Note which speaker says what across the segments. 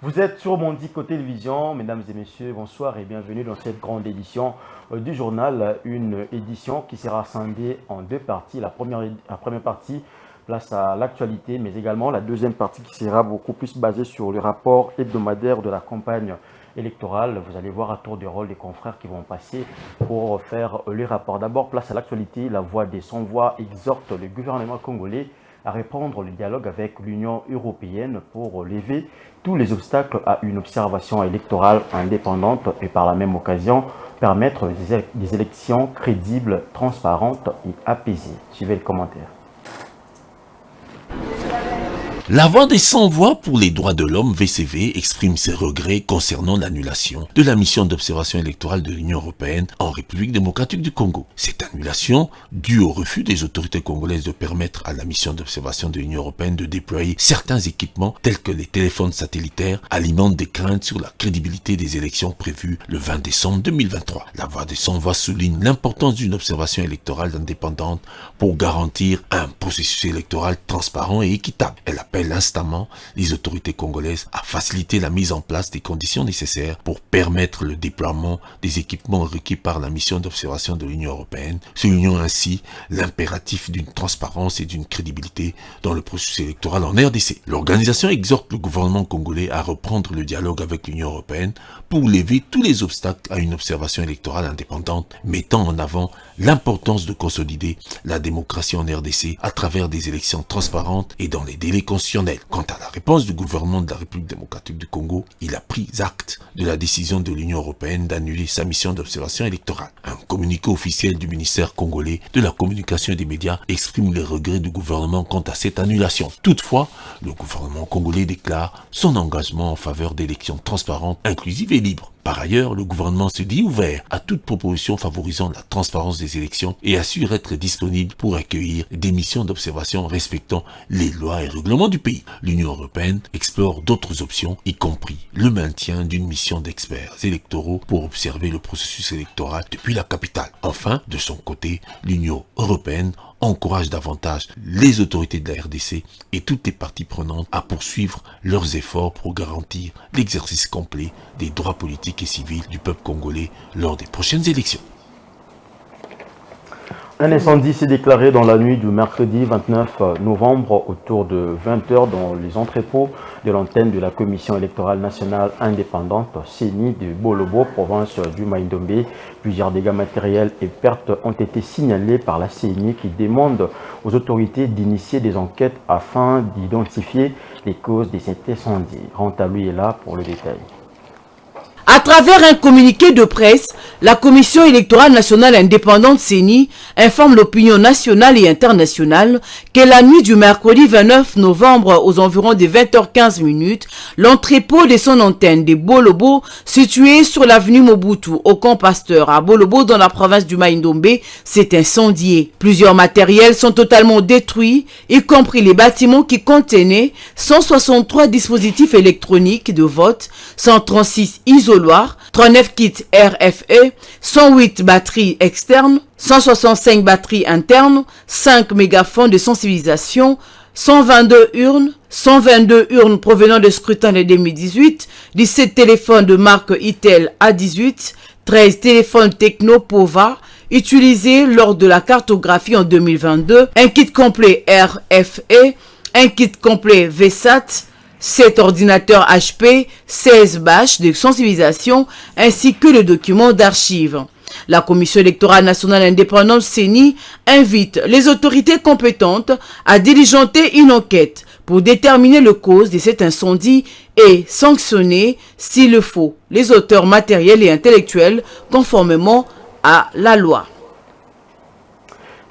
Speaker 1: Vous êtes sur Mondico Télévision, mesdames et messieurs, bonsoir et bienvenue dans cette grande édition du journal. Une édition qui sera scindée en deux parties. La première partie, place à l'actualité, mais également la deuxième partie qui sera beaucoup plus basée sur le rapport hebdomadaire de la campagne électorale. Vous allez voir à tour de rôle des confrères qui vont passer pour faire le rapport. D'abord, place à l'actualité, la voix des sans-voix exhorte le gouvernement congolais à reprendre le dialogue avec l'Union européenne pour lever tous les obstacles à une observation électorale indépendante et par la même occasion permettre des élections crédibles, transparentes et apaisées. Suivez le commentaire.
Speaker 2: La voix des sans-voix pour les droits de l'homme, VCV, exprime ses regrets concernant l'annulation de la mission d'observation électorale de l'Union européenne en République démocratique du Congo. Cette annulation, due au refus des autorités congolaises de permettre à la mission d'observation de l'Union européenne de déployer certains équipements tels que les téléphones satellitaires, alimente des craintes sur la crédibilité des élections prévues le 20 décembre 2023. La voix des sans-voix souligne l'importance d'une observation électorale indépendante pour garantir un processus électoral transparent et équitable. Elle appelle instamment les autorités congolaises à faciliter la mise en place des conditions nécessaires pour permettre le déploiement des équipements requis par la mission d'observation de l'Union européenne, soulignant ainsi l'impératif d'une transparence et d'une crédibilité dans le processus électoral en RDC. L'organisation exhorte le gouvernement congolais à reprendre le dialogue avec l'Union européenne pour lever tous les obstacles à une observation électorale indépendante, mettant en avant l'importance de consolider la démocratie en RDC à travers des élections transparentes et dans les délais constitutionnels. Quant à la réponse du gouvernement de la République démocratique du Congo, il a pris acte de la décision de l'Union européenne d'annuler sa mission d'observation électorale. Un communiqué officiel du ministère congolais de la communication et des médias exprime les regrets du gouvernement quant à cette annulation. Toutefois, le gouvernement congolais déclare son engagement en faveur d'élections transparentes, inclusives et libres. Par ailleurs, le gouvernement se dit ouvert à toute proposition favorisant la transparence des élections et assure être disponible pour accueillir des missions d'observation respectant les lois et règlements du pays. L'Union européenne explore d'autres options, y compris le maintien d'une mission d'experts électoraux pour observer le processus électoral depuis la capitale. Enfin, de son côté, l'Union européenne encourage davantage les autorités de la RDC et toutes les parties prenantes à poursuivre leurs efforts pour garantir l'exercice complet des droits politiques et civils du peuple congolais lors des prochaines élections.
Speaker 1: Un incendie s'est déclaré dans la nuit du mercredi 29 novembre autour de 20h dans les entrepôts de l'antenne de la Commission électorale nationale indépendante CENI de Bolobo, province du Maïndombe. Plusieurs dégâts matériels et pertes ont été signalés par la CENI qui demande aux autorités d'initier des enquêtes afin d'identifier les causes de cet incendie. Rantalou est là pour le détail.
Speaker 3: À travers un communiqué de presse, la Commission électorale nationale indépendante CENI informe l'opinion nationale et internationale que la nuit du mercredi 29 novembre aux environs de 20h15, l'entrepôt de son antenne de Bolobo, situé sur l'avenue Mobutu au camp Pasteur à Bolobo dans la province du Maïndombe, s'est incendié. Plusieurs matériels sont totalement détruits, y compris les bâtiments qui contenaient 163 dispositifs électroniques de vote, 136 isoloirs, 39 kits RFE, 108 batteries externes, 165 batteries internes, 5 mégaphones de sensibilisation, 122 urnes provenant de scrutin de 2018, 17 téléphones de marque Itel A18, 13 téléphones Techno Pova utilisés lors de la cartographie en 2022, un kit complet RFE, un kit complet VSAT, 7 ordinateurs HP, 16 bâches de sensibilisation ainsi que le document d'archives. La Commission électorale nationale indépendante CENI invite les autorités compétentes à diligenter une enquête pour déterminer les causes de cet incendie et sanctionner, s'il le faut, les auteurs matériels et intellectuels conformément à la loi.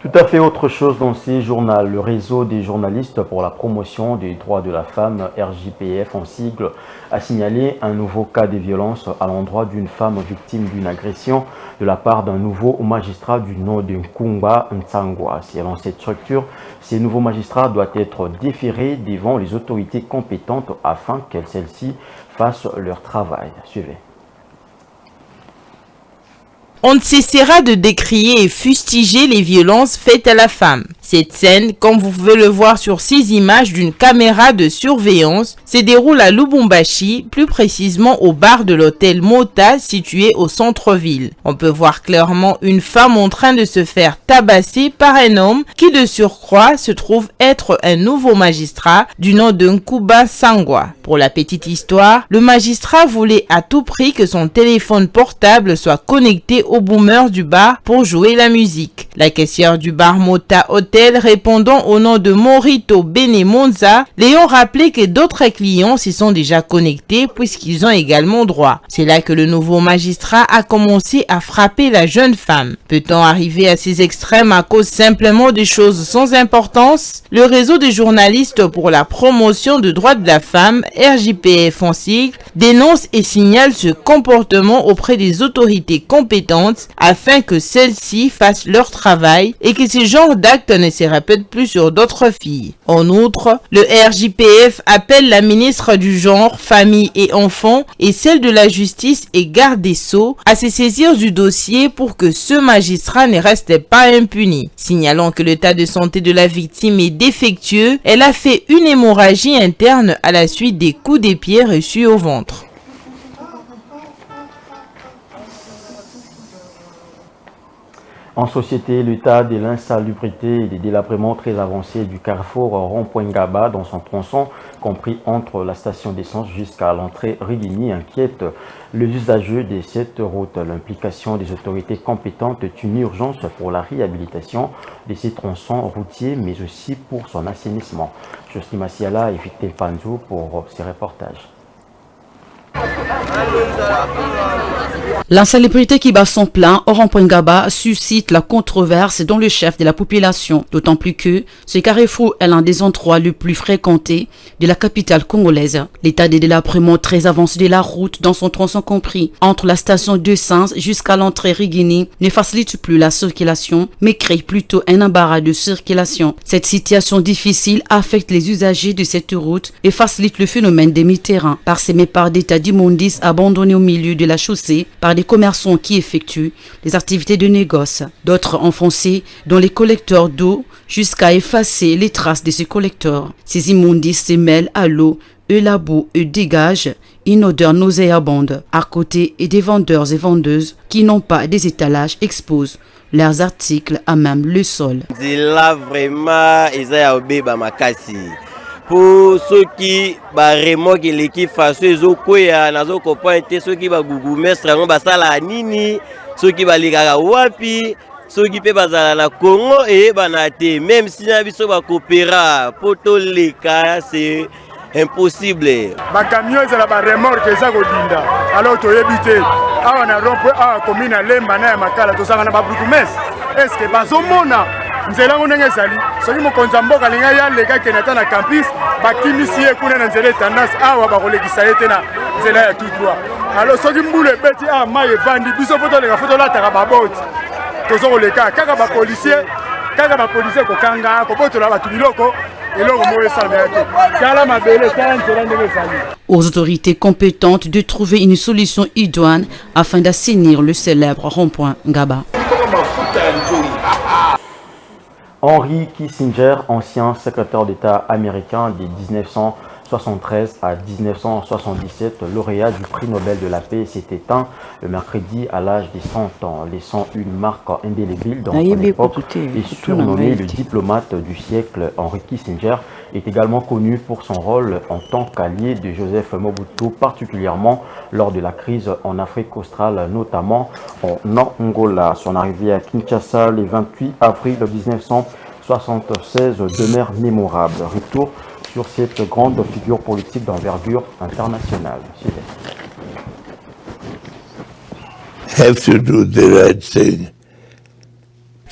Speaker 1: Tout à fait autre chose dans ces journaux. Le réseau des journalistes pour la promotion des droits de la femme, RJPF en sigle, a signalé un nouveau cas de violence à l'endroit d'une femme victime d'une agression de la part d'un nouveau magistrat du nom de Nkumba Ntsangwa. Selon cette structure, ces nouveaux magistrats doivent être déférés devant les autorités compétentes afin que celles-ci fassent leur travail. Suivez.
Speaker 4: on ne cessera de décrier et fustiger les violences faites à la femme. Cette scène, comme vous pouvez le voir sur ces images d'une caméra de surveillance, se déroule à Lubumbashi, plus précisément au bar de l'hôtel Mota situé au centre-ville. On peut voir clairement une femme en train de se faire tabasser par un homme qui de surcroît se trouve être un nouveau magistrat du nom de Nkuba Sangwa. Pour la petite histoire, le magistrat voulait à tout prix que son téléphone portable soit connecté au boomer du bar pour jouer la musique. La caissière du bar Mota Hotel, répondant au nom de Morito Benemonza, lui ont rappelé que d'autres clients s'y sont déjà connectés puisqu'ils ont également droit. C'est là que le nouveau magistrat a commencé à frapper la jeune femme. Peut-on arriver à ces extrêmes à cause simplement des choses sans importance? Le réseau des journalistes pour la promotion des droits de la femme, RJPF en sigle, dénonce et signale ce comportement auprès des autorités compétentes afin que celles-ci fassent leur travail et que ce genre d'actes ne se répètent plus sur d'autres filles. En outre, le RJPF appelle la ministre du Genre, Famille et Enfants et celle de la Justice et Garde des Sceaux à se saisir du dossier pour que ce magistrat ne reste pas impuni. Signalant que l'état de santé de la victime est défectueux, elle a fait une hémorragie interne à la suite des coups de pied reçus au ventre.
Speaker 1: En société, l'état de l'insalubrité et des délabrements très avancés du carrefour Rond-Point-Ngaba dans son tronçon, compris entre la station d'essence jusqu'à l'entrée Rigini, inquiète les usagers de cette route. L'implication des autorités compétentes est une urgence pour la réhabilitation de ces tronçons routiers, mais aussi pour son assainissement. Josny Masiala et Victor Panzou pour ces reportages.
Speaker 3: L'insalubrité qui bat son plein au Rond-Point-Ngaba suscite la controverse dans le chef de la population, d'autant plus que ce carrefour est l'un des endroits les plus fréquentés de la capitale congolaise. L'état des délabrements très avancé de la route dans son tronçon compris entre la station de Sens jusqu'à l'entrée Rigini ne facilite plus la circulation, mais crée plutôt un embarras de circulation. Cette situation difficile affecte les usagers de cette route et facilite le phénomène des mi-terrains, parsemé par des tas d'immondices abandonnés au milieu de la chaussée par des commerçants qui effectuent des activités de négoce. D'autres enfoncés dans les collecteurs d'eau jusqu'à effacer les traces de ces collecteurs. Ces immondices se mêlent à l'eau et la boue et dégagent une odeur nauséabonde. À côté et des vendeurs et vendeuses qui n'ont pas des étalages exposent leurs articles à même le sol.
Speaker 5: Là vraiment, ils ont makasi. Pour ceux qui vraiment qui l'équipe face aux koya nazo comprendre ceux qui va gougumestre ngo basala nini ceux qui va ligara wapi ceux qui peut bazala na Congo et banate même si na biso ba coopéra poto leka c'est impossible. Ba camion ezala ba remorque eza kodinda alors to yebite awa na rompo awa commune Lemba na makala to sanga na ba gougumestre est-ce que bazomona nzela ngonenge ezali soki mokonzi mboka linga ya leka kenata na campus bakimisi ye kuna na nzela tendance awa bakolekisa ye te na nzela ya tout droit alors soki mbulu ebeti awa mai evandi biso foto leka foto lataka baboti tozokoleka kaka bapolisier kokanga kobotola bato biloko eloko moko esalamela te tala mabele tala nzela ndenge ezali.
Speaker 3: Aux autorités compétentes de trouver une solution idoine afin d'assainir le célèbre rond-point Ngaba.
Speaker 1: Henry Kissinger, ancien secrétaire d'État américain de 1973 à 1977, lauréat du prix Nobel de la paix, s'est éteint le mercredi à l'âge de 100 ans, laissant une marque indélébile dans son époque et surnommé le diplomate du siècle. Henry Kissinger est également connu pour son rôle en tant qu'allié de Joseph Mobutu, particulièrement lors de la crise en Afrique australe, notamment en Angola. Son arrivée à Kinshasa le 28 avril 1976 demeure mémorable. Retour sur cette grande figure politique d'envergure internationale.
Speaker 2: Have to do the right thing.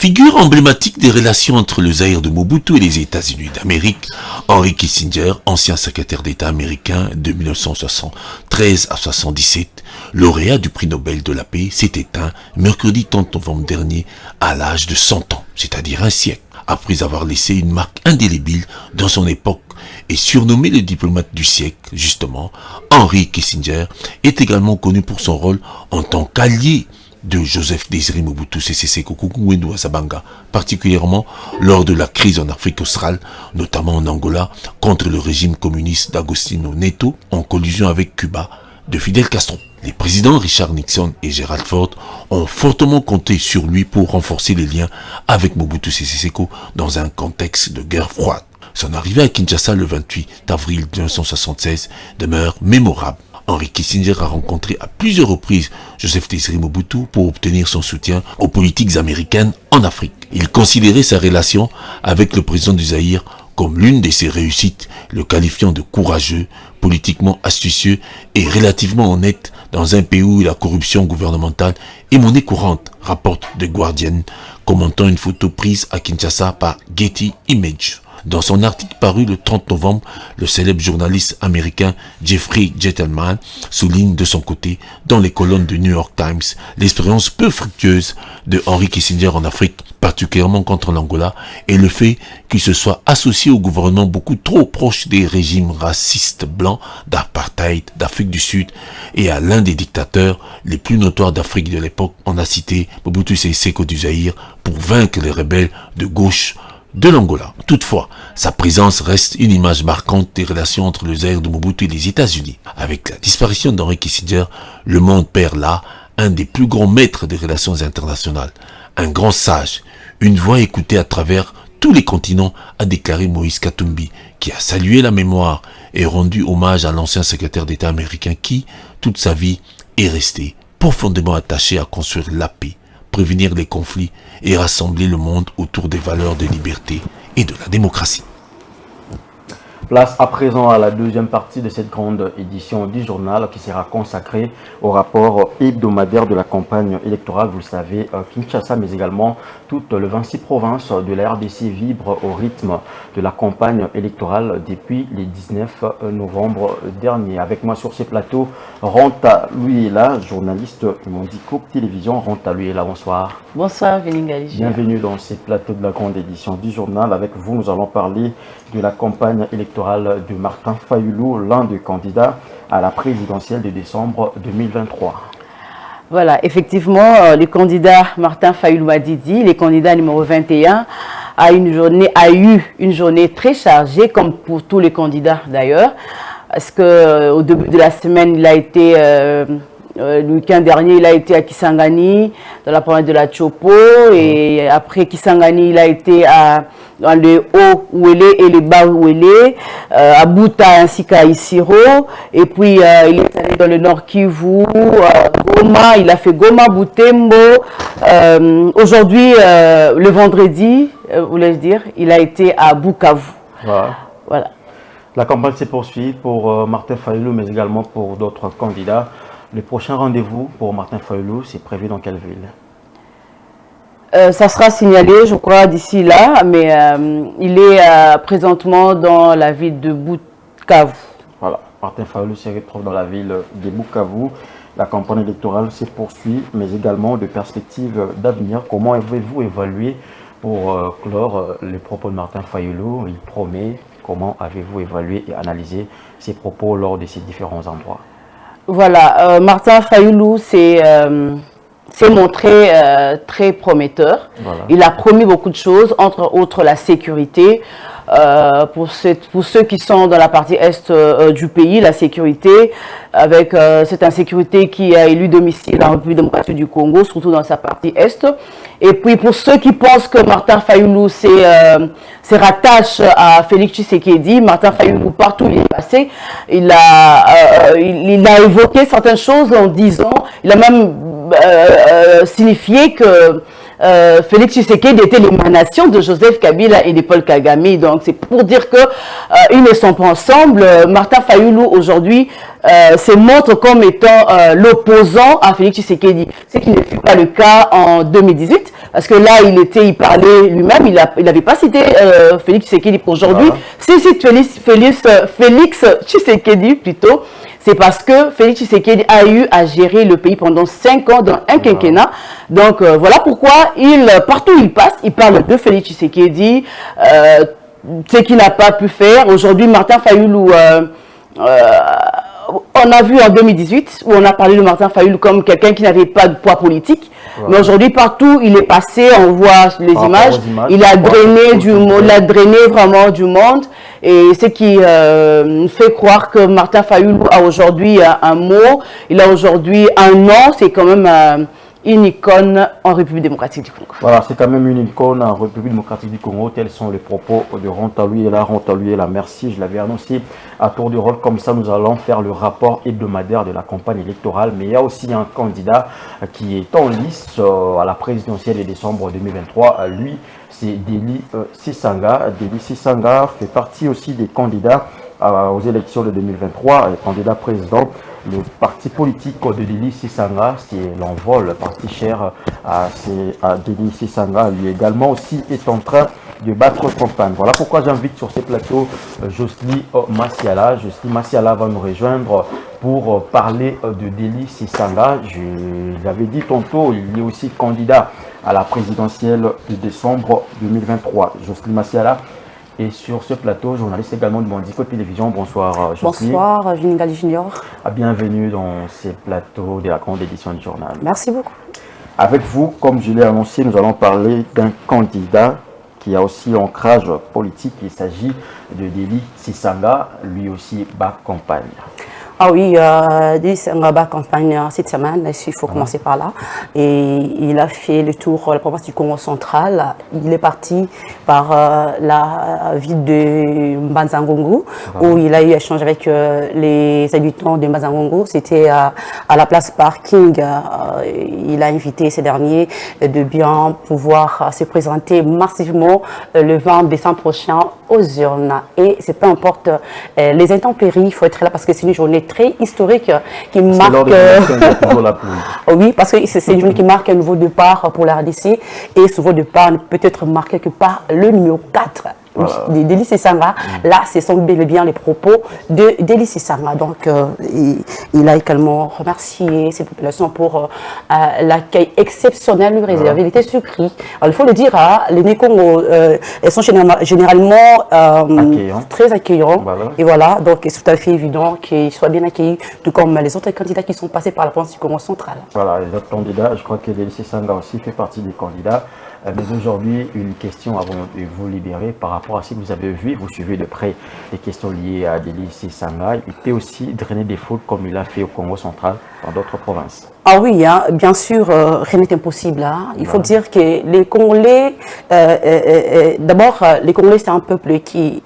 Speaker 2: Figure emblématique des relations entre le Zaïre de Mobutu et les États-Unis d'Amérique, Henry Kissinger, ancien secrétaire d'État américain de 1973 à 1977, lauréat du prix Nobel de la paix, s'est éteint mercredi 30 novembre dernier à l'âge de 100 ans, c'est-à-dire un siècle, après avoir laissé une marque indélébile dans son époque et surnommé le diplomate du siècle, justement. Henry Kissinger est également connu pour son rôle en tant qu'allié de Joseph Désiré Mobutu Sese Seko Nguessan Zabanga, particulièrement lors de la crise en Afrique australe, notamment en Angola, contre le régime communiste d'Agostinho Neto, en collusion avec Cuba de Fidel Castro. Les présidents Richard Nixon et Gerald Ford ont fortement compté sur lui pour renforcer les liens avec Mobutu Sese Seko dans un contexte de guerre froide. Son arrivée à Kinshasa le 28 avril 1976 demeure mémorable. Henry Kissinger a rencontré à plusieurs reprises Joseph Désiré Mobutu pour obtenir son soutien aux politiques américaines en Afrique. Il considérait sa relation avec le président du Zaïre comme l'une de ses réussites, le qualifiant de courageux, politiquement astucieux et relativement honnête dans un pays où la corruption gouvernementale est monnaie courante, rapporte The Guardian, commentant une photo prise à Kinshasa par Getty Images. Dans son article paru le 30 novembre, le célèbre journaliste américain Jeffrey Gentleman souligne de son côté, dans les colonnes du New York Times, l'expérience peu fructueuse de Henry Kissinger en Afrique, particulièrement contre l'Angola, et le fait qu'il se soit associé au gouvernement beaucoup trop proche des régimes racistes blancs d'apartheid d'Afrique du Sud et à l'un des dictateurs les plus notoires d'Afrique de l'époque. On a cité Mobutu Sese Seko du Zaïre pour vaincre les rebelles de gauche de l'Angola. Toutefois, sa présence reste une image marquante des relations entre le Zaïre de Mobutu et les États-Unis. Avec la disparition d'Henry Kissinger, le monde perd là un des plus grands maîtres des relations internationales, un grand sage, une voix écoutée à travers tous les continents, a déclaré Moïse Katumbi, qui a salué la mémoire et rendu hommage à l'ancien secrétaire d'État américain qui, toute sa vie, est resté profondément attaché à construire la paix, prévenir les conflits et rassembler le monde autour des valeurs de liberté et de la démocratie.
Speaker 1: Place à présent à la deuxième partie de cette grande édition du journal qui sera consacrée au rapport hebdomadaire de la campagne électorale. Vous le savez, Kinshasa, mais également toutes les 26 provinces de la RDC vibrent au rythme de la campagne électorale depuis le 19 novembre dernier. Avec moi sur ces plateaux, Ranta Luyela, journaliste du Mondico Télévision. Ranta Luyela, bonsoir.
Speaker 3: Bonsoir, Véningali.
Speaker 1: Bienvenue dans ces plateaux de la grande édition du journal. Avec vous, nous allons parler de la campagne électorale de Martin Fayulu, l'un des candidats à la présidentielle de décembre 2023.
Speaker 3: Voilà, effectivement, le candidat Martin Fayulu Madidi, le candidat numéro 21, a eu une journée très chargée, comme pour tous les candidats d'ailleurs, parce qu'au début de la semaine, il a été... le week-end dernier, il a été à Kisangani, dans la province de la Chopo, et après Kisangani, il a été dans le haut Ouélé et le bas Ouélé, à Bouta ainsi qu'à Isiro, et puis il est allé dans le nord Kivu, Goma, il a fait Goma, Butembo. Aujourd'hui, le vendredi, voulais-je dire, il a été à Bukavu. Voilà.
Speaker 1: La campagne se poursuit pour Martin Fayulu, mais également pour d'autres candidats. Le prochain rendez-vous pour Martin Fayulu, c'est prévu dans quelle ville?
Speaker 3: Ça sera signalé, je crois, d'ici là, mais il est présentement dans la ville de Bukavu.
Speaker 1: Voilà, Martin Fayulu se retrouve dans la ville de Bukavu. La campagne électorale se poursuit, mais également de perspectives d'avenir. Comment avez-vous évalué pour clore les propos de Martin Fayulu? Il promet. Comment avez-vous évalué et analysé ses propos lors de ces différents endroits?
Speaker 3: Voilà, Martin Fayulu s'est montré très prometteur. Voilà. Il a promis beaucoup de choses, entre autres la sécurité. Pour ceux qui sont dans la partie est du pays, la sécurité, avec cette insécurité qui a élu domicile en République démocratique du Congo, surtout dans sa partie est. Et puis pour ceux qui pensent que Martin Fayulu se rattache à Félix Tshisekedi, Martin Fayulu, partout où il est passé, il a évoqué certaines choses en disant, il a même signifié que Félix Tshisekedi était l'émanation de Joseph Kabila et de Paul Kagame. Donc c'est pour dire que ils ne sont pas ensemble. Martin Fayulu aujourd'hui se montre comme étant l'opposant à Félix Tshisekedi, ce qui ne fut pas le cas en 2018, parce que là il parlait lui-même, il n'avait pas cité Félix Tshisekedi pour aujourd'hui. Si Félix Tshisekedi plutôt. C'est parce que Félix Tshisekedi a eu à gérer le pays pendant 5 ans dans un quinquennat. Donc voilà pourquoi partout où il passe, il parle de Félix Tshisekedi, ce qu'il n'a pas pu faire. Aujourd'hui, Martin Fayulu on a vu en 2018 où on a parlé de Martin Fayulu comme quelqu'un qui n'avait pas de poids politique. Mais aujourd'hui, partout, il est passé, on voit les images, il a drainé du monde, il a drainé vraiment du monde. Et ce qui fait croire que Martin Fayulu a aujourd'hui un mot, il a aujourd'hui un nom, c'est quand même une icône en République démocratique du Congo.
Speaker 1: Voilà, c'est quand même une icône en République démocratique du Congo. Tels sont les propos de Rontaluela. Merci, je l'avais annoncé à tour de rôle. Comme ça, nous allons faire le rapport hebdomadaire de la campagne électorale. Mais il y a aussi un candidat qui est en lice à la présidentielle de décembre 2023. Lui, c'est Deli Sisanga. Deli Sisanga fait partie aussi des candidats aux élections de 2023, candidat président. Le parti politique de Deli Sisanga, c'est l'envol, le parti cher à Deli Sisanga. Lui également aussi est en train de battre campagne. Voilà pourquoi j'invite sur ce plateau Jocely Masiala. Jocely Masiala va nous rejoindre pour parler de Deli Sisanga. Je l'avais dit tantôt, il est aussi candidat à la présidentielle de décembre 2023. Jocely Masiala est sur ce plateau, journaliste également de Mandico Télévision. Bonsoir Jocely.
Speaker 6: Bonsoir Viningali Junior.
Speaker 1: Bienvenue dans ce plateau de la grande édition du journal.
Speaker 6: Merci beaucoup.
Speaker 1: Avec vous, comme je l'ai annoncé, nous allons parler d'un candidat qui a aussi ancrage politique. Il s'agit de Deli Sisanga, lui aussi bat campagne.
Speaker 6: Ah oui, Deli Sisanga bat campagne cette semaine, il faut commencer par là. Et il a fait le tour de la province du Congo central. Il est parti par la ville de Mbanza-Ngungu, où il a eu échange avec les habitants de Mbanza-Ngungu. C'était à la place parking. Il a invité ces derniers de bien pouvoir se présenter massivement le 20 décembre prochain aux urnes. Et c'est peu importe les intempéries, il faut être là parce que c'est une journée très historique qui marque. Oui, parce que c'est une journée qui marque un nouveau départ pour la RDC et ce nouveau départ peut être marqué quelque part le numéro 4. Oui, Deli Sisanga, là, ce sont bel et bien les propos de Deli Sisanga. Donc, il a également remercié ces populations pour l'accueil exceptionnel lui réservé. Il était surpris. Alors, il faut le dire, les Nékongo, elles sont généralement très accueillants. Voilà. Et voilà, donc c'est tout à fait évident qu'ils soient bien accueillis, tout comme les autres candidats qui sont passés par la province du Congo central.
Speaker 1: Voilà, les autres candidats, je crois que Deli Sisanga aussi fait partie des candidats. Mais aujourd'hui, une question avant de vous libérer par rapport à ce que vous avez vu, vous suivez de près les questions liées à Deli Sisanga. Il peut aussi drainer des foules comme il a fait au Congo central dans d'autres provinces.
Speaker 6: Ah oui, hein, bien sûr, rien n'est impossible. Hein. Il faut dire que les Congolais, d'abord, les Congolais, c'est un peuple qui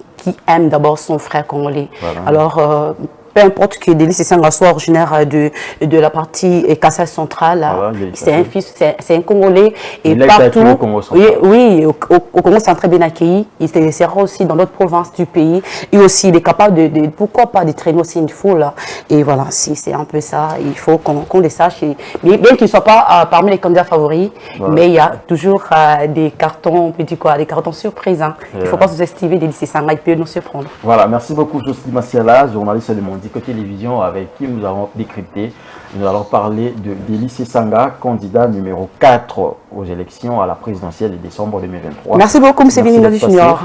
Speaker 6: aime d'abord son frère congolais. Voilà. Alors, peu importe que Deli Sisanga soit originaire de la partie Kassai centrale, c'est un fils, c'est un Congolais. Et il partout, au Congo central. Oui, au Congo c'est très bien accueilli. Il sera aussi dans d'autres provinces du pays. Et aussi, il est capable pourquoi pas, de traîner aussi une foule. Et voilà, c'est un peu ça. Il faut qu'on le sache. Bien qu'il ne soit pas parmi les candidats favoris, mais il y a toujours des cartons, des cartons surprises. Hein. Il ne faut pas sous-estimer Deli Sisanga, il peut nous surprendre.
Speaker 1: Voilà, merci beaucoup Jocely Masiala, journaliste de Mandico Télévision, avec qui nous avons décrypté. Nous allons parler de Deli Sisanga, candidat numéro 4 aux élections à la présidentielle de décembre 2023.
Speaker 6: Merci beaucoup, M. Viningali Junior.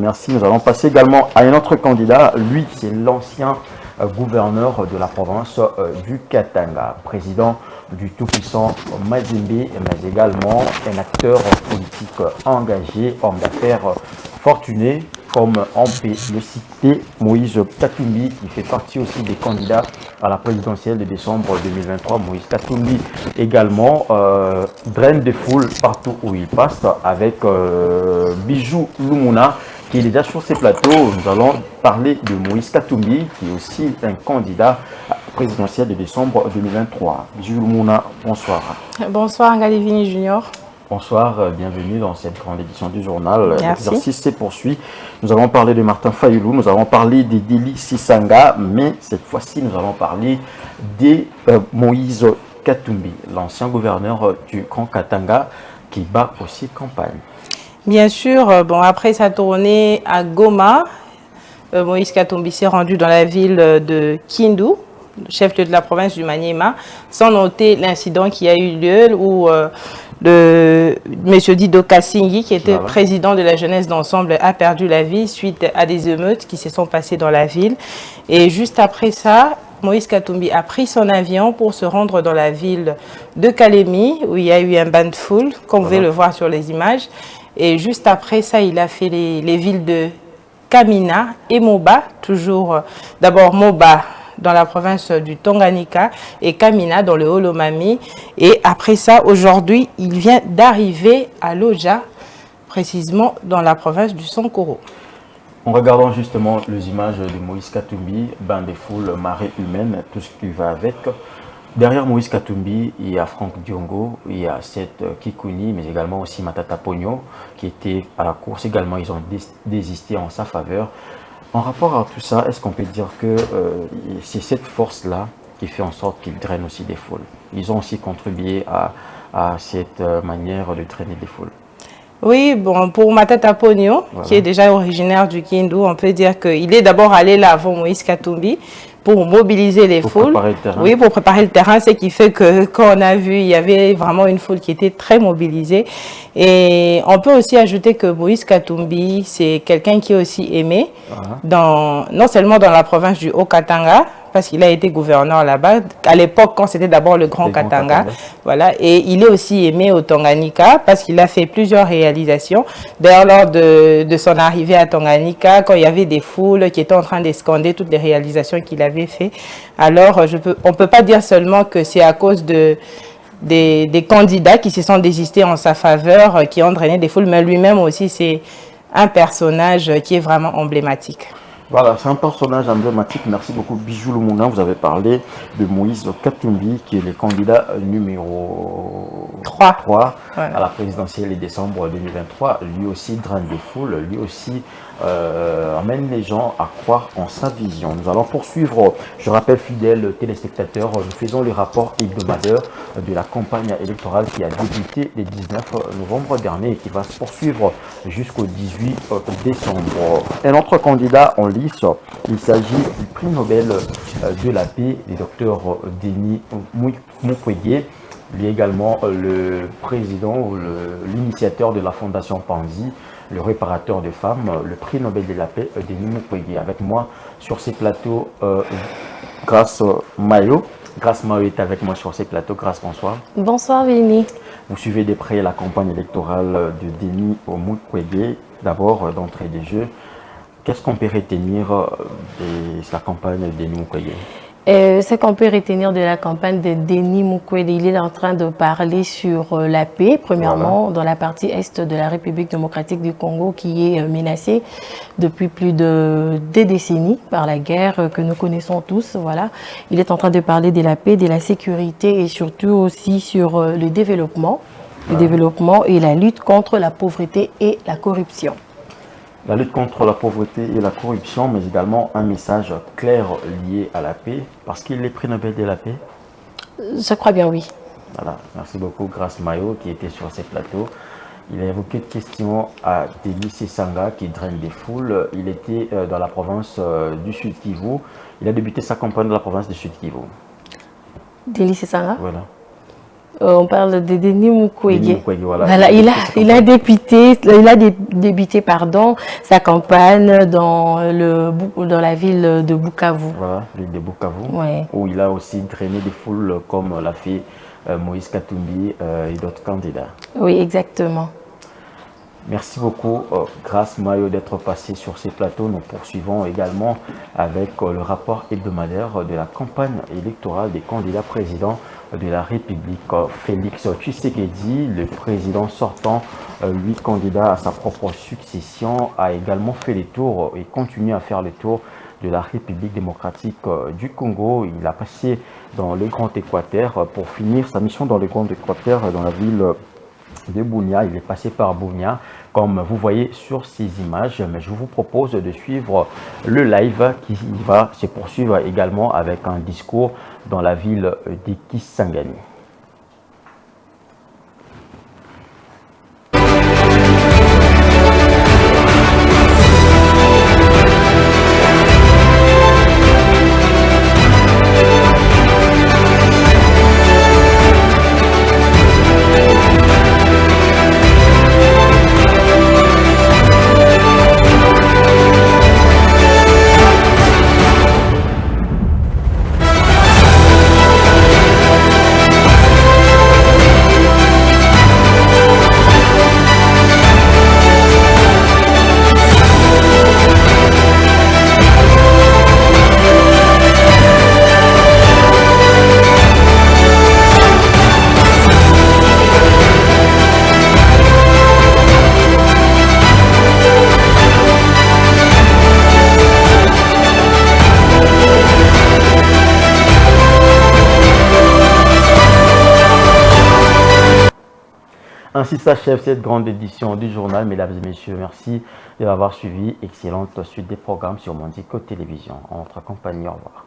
Speaker 1: Merci. Nous allons passer également à un autre candidat. Lui, c'est l'ancien gouverneur de la province du Katanga, président du tout-puissant Mazembe, mais également un acteur politique engagé, homme d'affaires fortuné, comme on peut le citer, Moïse Katumbi, qui fait partie aussi des candidats à la présidentielle de décembre 2023. Moïse Katumbi également draine des foules partout où il passe avec Bijou Lumuna, qui est déjà sur ces plateaux. Nous allons parler de Moïse Katumbi, qui est aussi un candidat présidentiel de décembre 2023. Bijou Lumuna, bonsoir.
Speaker 4: Bonsoir, Ngalivini Junior.
Speaker 1: Bonsoir, bienvenue dans cette grande édition du journal.
Speaker 4: Merci.
Speaker 1: L'exercice se poursuit. Nous avons parlé de Martin Fayulu, nous avons parlé de Deli Sisanga, mais cette fois-ci, nous allons parler de Moïse Katumbi, l'ancien gouverneur du Grand Katanga, qui bat aussi campagne.
Speaker 4: Bien sûr, bon, après sa tournée à Goma, Moïse Katumbi s'est rendu dans la ville de Kindu, chef-lieu de la province du Maniema, sans noter l'incident qui a eu lieu où M. Dido Kassingi, qui était président de la jeunesse d'ensemble, a perdu la vie suite à des émeutes qui se sont passées dans la ville. Et juste après ça, Moïse Katumbi a pris son avion pour se rendre dans la ville de Kalemi, où il y a eu un bain de foule, comme vous pouvez le voir sur les images. Et juste après ça, il a fait les villes de Kamina et Moba, toujours d'abord Moba dans la province du Tanganyika et Kamina dans le Haut-Lomami. Et après ça, aujourd'hui, il vient d'arriver à Loja, précisément dans la province du Sankoro.
Speaker 1: En regardant justement les images de Moïse Katumbi, bain de foule, marée humaine, tout ce qui va avec. Derrière Moïse Katumbi, il y a Franck Diongo, il y a Seth Kikouni, mais également aussi Matata Pogno, qui étaient à la course. Également, ils ont désisté en sa faveur. En rapport à tout ça, est-ce qu'on peut dire que c'est cette force-là qui fait en sorte qu'ils drainent aussi des foules? Ils ont aussi contribué à cette manière de drainer des foules.
Speaker 4: Oui, bon, pour Matata Pogno, qui est déjà originaire du Kindu, on peut dire qu'il est d'abord allé là avant Moïse Katumbi pour mobiliser les foules. Oui, pour préparer le terrain, ce qui fait que quand on a vu, il y avait vraiment une foule qui était très mobilisée. Et on peut aussi ajouter que Moïse Katumbi, c'est quelqu'un qui est aussi aimé, non seulement dans la province du Haut-Katanga, parce qu'il a été gouverneur là-bas, à l'époque quand c'était d'abord le Grand Katanga. Voilà, et il est aussi aimé au Tanganyika parce qu'il a fait plusieurs réalisations. D'ailleurs, lors de son arrivée à Tanganyika, quand il y avait des foules qui étaient en train d'escander toutes les réalisations qu'il avait fait, alors on ne peut pas dire seulement que c'est à cause des candidats qui se sont désistés en sa faveur, qui ont drainé des foules, mais lui-même aussi, c'est un personnage qui est vraiment emblématique.
Speaker 1: Voilà, c'est un personnage emblématique. Merci beaucoup, Bijou Lumuna. Vous avez parlé de Moïse Katumbi, qui est le candidat numéro 3 à la présidentielle de décembre 2023. Lui aussi draine des foules, lui aussi amène les gens à croire en sa vision. Nous allons poursuivre, je rappelle, fidèles téléspectateurs, nous faisons le rapport hebdomadaire de la campagne électorale qui a débuté le 19 novembre dernier et qui va se poursuivre jusqu'au 18 décembre. Un autre candidat en lice, il s'agit du prix Nobel de la paix, le docteur Denis Mukwege. Lui également le président ou l'initiateur de la fondation Panzi, le réparateur de femmes, le prix Nobel de la paix, Denis Mukwege. Avec moi sur ces plateaux, Grace Mayo. Grace Mayo est avec moi sur ces plateaux. Grace, bonsoir.
Speaker 7: Bonsoir, Vini.
Speaker 1: Vous suivez de près la campagne électorale de Denis Mukwege. D'abord, d'entrée des jeux, qu'est-ce qu'on peut retenir de la campagne de Denis Mukwege?
Speaker 7: Ce qu'on peut retenir de la campagne de Denis Mukwege, il est en train de parler sur la paix, premièrement, dans la partie est de la République démocratique du Congo, qui est menacée depuis plus de 2 décennies par la guerre que nous connaissons tous. Voilà. Il est en train de parler de la paix, de la sécurité et surtout aussi sur le développement et la lutte contre la pauvreté et la corruption.
Speaker 1: La lutte contre la pauvreté et la corruption, mais également un message clair lié à la paix, parce qu'il est prix Nobel de la paix.
Speaker 7: Je crois bien, oui.
Speaker 1: Voilà, merci beaucoup Grace Mayo qui était sur ces plateaux. Il a évoqué une question à Denis Sanga qui draine des foules. Il était dans la province du Sud Kivu. Il a débuté sa campagne dans la province du Sud Kivu.
Speaker 7: Denis Sanga.
Speaker 1: Voilà.
Speaker 7: On parle de Denis Mukwege.
Speaker 1: Voilà.
Speaker 7: Il a débuté sa campagne dans la ville de Bukavu.
Speaker 1: Voilà, ville de Bukavu,
Speaker 7: ouais.
Speaker 1: Où il a aussi drainé des foules comme l'a fait Moïse Katumbi et d'autres candidats.
Speaker 7: Oui, exactement.
Speaker 1: Merci beaucoup, Grace Mayo, d'être passé sur ces plateaux. Nous poursuivons également avec le rapport hebdomadaire de la campagne électorale des candidats présidents de la République. Félix Tshisekedi, le président sortant, lui candidat à sa propre succession, a également fait les tours et continue à faire le tour de la République démocratique du Congo. Il a passé dans le Grand Équateur pour finir sa mission dans le Grand Équateur, dans la ville de Bunia. Il est passé par Bunia, comme vous voyez sur ces images, mais je vous propose de suivre le live qui va se poursuivre également avec un discours dans la ville de Kisangani. Ainsi s'achève cette grande édition du journal. Mesdames et messieurs, merci de l'avoir suivi. Excellente suite des programmes sur Mondico Télévision. En votre compagnie, au revoir.